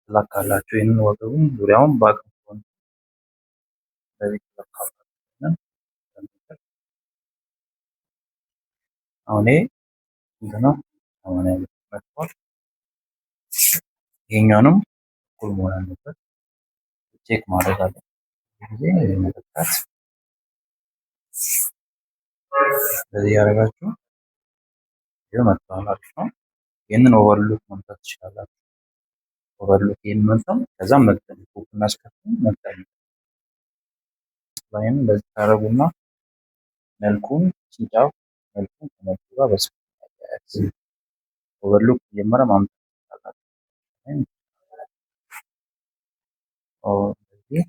ትለካላችሁ። ይህንን ወገቡን ዙሪያውን በአቅም ከሆነ እንደዚህ ትለካላችሁ። አሁን ይሄ ስንት ነው? 80 መጥቷል። ይሄኛውንም እኩል መሆን አለበት። ቼክ ማድረግ አለ ጊዜ መለካት ስለዚህ ያደረጋችሁ ይሄ መጥቷል። አሪፍ ነው። ይህንን ኦቨርሎክ መምታት ትችላላችሁ። ኦቨርሎክ ይህን መምታት ከዛም መግጠም ኮፕና ስከፍት መግጠም ላይም እንደዚህ ታረጉና መልኩን ሲጫፍ መልኩን ከመልኩ ጋር በስፋት ኦቨርሎክ መጀመሪያ ማምጣት ትችላላችሁ። እንደዚህ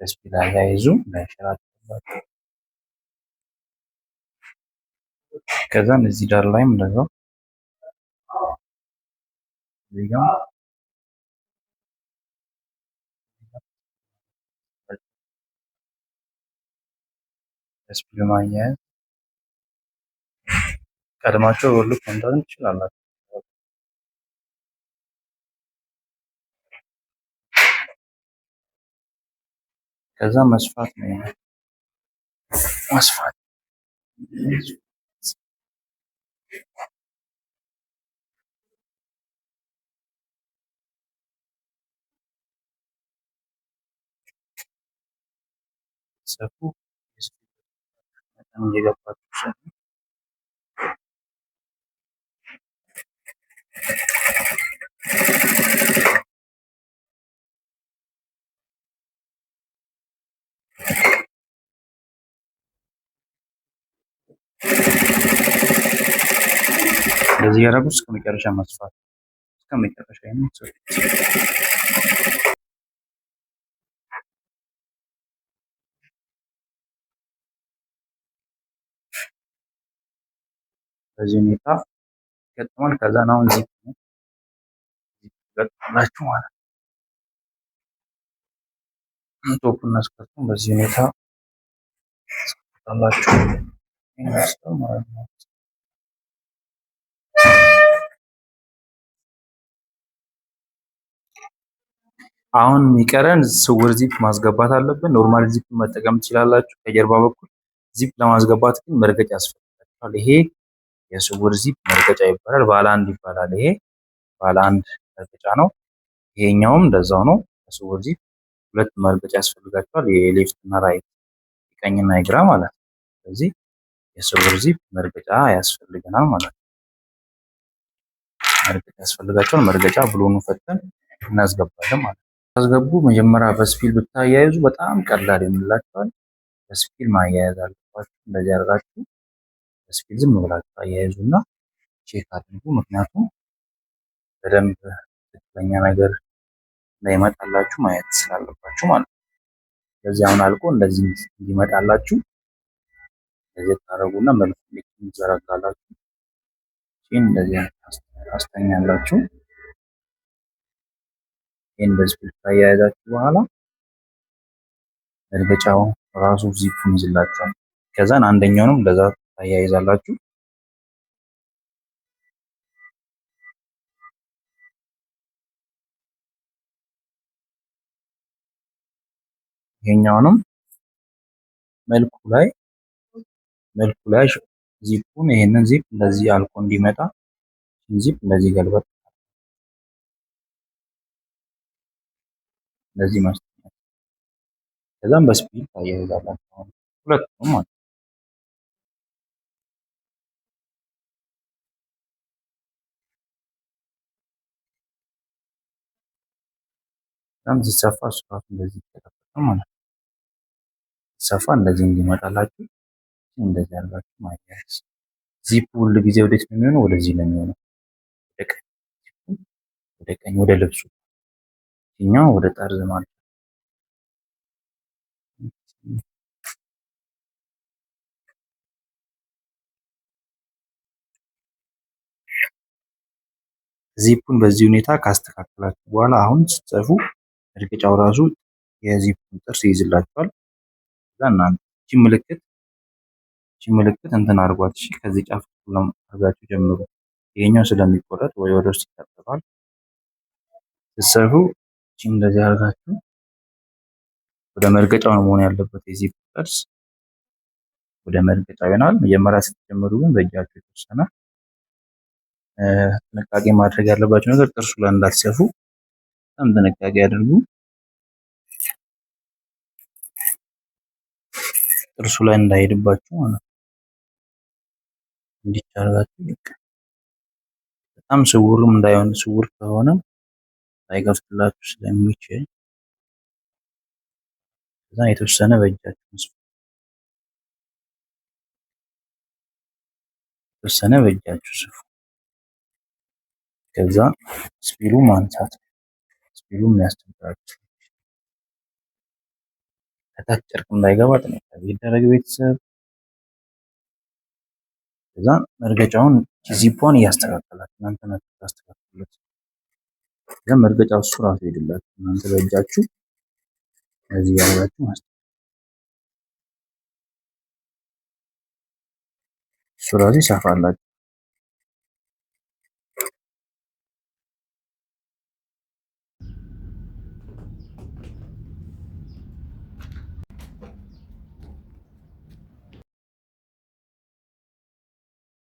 በስፒል አያይዙ እንዳይሸራተትባችሁ። ከዛም እዚህ ዳር ላይም እንደዛው እዚህ ጋር በስፒል ማያያዝ ቀድማችሁ ኦቨርሎክ መምታት ትችላላችሁ። ከዛ መስፋት ነው መስፋት ሰፉ በጣም እየገባችሁ እንደዚህ ያደረጉ እስከ መጨረሻ መስፋት እስከ መጨረሻ የሚሰሩት በዚህ ሁኔታ ይገጥማል። ከዛ ነው እዚህ ይገጥማላችሁ ማለት ነው። ቶፕና ስከርቱን በዚህ ሁኔታ ታላችሁ ይመስላል ማለት ነው። አሁን የሚቀረን ስውር ዚፕ ማስገባት አለብን። ኖርማል ዚፕ መጠቀም ትችላላችሁ። ከጀርባ በኩል ዚፕ ለማስገባት ግን መርገጫ ያስፈልጋል። ይሄ የስውር ዚፕ መርገጫ ይባላል። ባለ አንድ ይባላል። ይሄ ባለ አንድ መርገጫ ነው። ይሄኛውም እንደዛው ነው። የስውር ዚፕ ሁለት መርገጫ ያስፈልጋቸዋል። የሌፍት እና ራይት የቀኝና የግራ ማለት ነው። ስለዚህ የስውር ዚፕ መርገጫ ያስፈልገናል ማለት ነው። መርገጫ ያስፈልጋቸዋል። መርገጫ ብሎኑ ፈተን እናስገባለን ማለት ነው። ታስገቡ መጀመሪያ በስፒል ብታያይዙ በጣም ቀላል ይሆንላችኋል። በስፒል ማያያዝ አለባችሁ። እንደዚህ አድርጋችሁ በስፒል ዝም ብላችሁ አያይዙና ቼክ አድርጉ። ምክንያቱም በደንብ ትክክለኛ ነገር እንዳይመጣላችሁ ማየት ስላለባችሁ ማለት ነው። ስለዚህ አሁን አልቆ እንደዚህ እንዲመጣላችሁ እንደዚህ ታረጉና መልኩ ይዘረጋላችሁ። እንደዚህ አስተኛላችሁ። ይህን በስፒል ካያያዛችሁ በኋላ መርገጫው ራሱ ዚፑን ይዝላችኋል። ከዛን አንደኛውንም እንደዛ ታያይዛላችሁ። ይሄኛውንም መልኩ ላይ ዚፑን ይሄንን ዚፕ እንደዚህ አልቆ እንዲመጣ ዚፕ እንደዚህ ገልበጥ እንደዚህ ማስተካከል ከዛም በስፒል ታያይዛላችሁ ሁለቱም ማለት ነው። ሲሰፋ ስፋቱ እንደዚህ ይተካከላል ማለት ነው። ሲሰፋ እንደዚህ እንዲመጣላችሁ እንደዚህ አድርጋችሁ ማያያዝ። ዚፑ ሁሉ ጊዜ ወዴት ነው የሚሆነው? ወደዚህ ነው የሚሆነው። ወደ ቀኝ ወደ ልብሱ እኛው ወደ ጠርዝ ማለት ነው። ዚፑን በዚህ ሁኔታ ካስተካከላችሁ በኋላ አሁን ስትጽፉ መርገጫው ራሱ የዚፑን ጥርስ ይይዝላችኋል። እናንተ እቺ ምልክት እንትን አድርጓት። እሺ ከዚህ ጫፍ አድርጋችሁ ጀምሩ። ይሄኛው ስለሚቆረጥ ወይ ወደ ውስጥ ይታጠፋል። ስትሰፉ እንደዚህ አድርጋችሁ ወደ መርገጫው ነው መሆን ያለበት። የዚህ ቅርጽ ወደ መርገጫው ይሆናል። መጀመሪያ ስትጀምሩ ግን በእጃችሁ የተወሰነ ጥንቃቄ ማድረግ ያለባችሁ ነገር ጥርሱ ላይ እንዳትሰፉ በጣም ጥንቃቄ አድርጉ። ጥርሱ ላይ እንዳይሄድባችሁ ማለት ነው። እንዲቻላችሁ በጣም ስውርም እንዳይሆን፣ ስውር ከሆነ ላይከፍትላችሁ ስለሚችል ከዛ የተወሰነ በእጃችሁ ስፉ። ከዛ ስፒሉ ማንሳት፣ ስፒሉ የሚያስቸግራችሁ ከታች ጨርቅ እንዳይገባ ጥንቃቄ ይደረግ ቤተሰብ። ከዛ መርገጫውን ዚፖን እያስተካከላችሁ እናንተ ናችሁ ታስተካክሉት። ከዛ መርገጫው እሱ ራሱ ይሄድላችሁ እናንተ በእጃችሁ እዚህ ያላችሁ እሱ ራሱ ይሰፋላችሁ።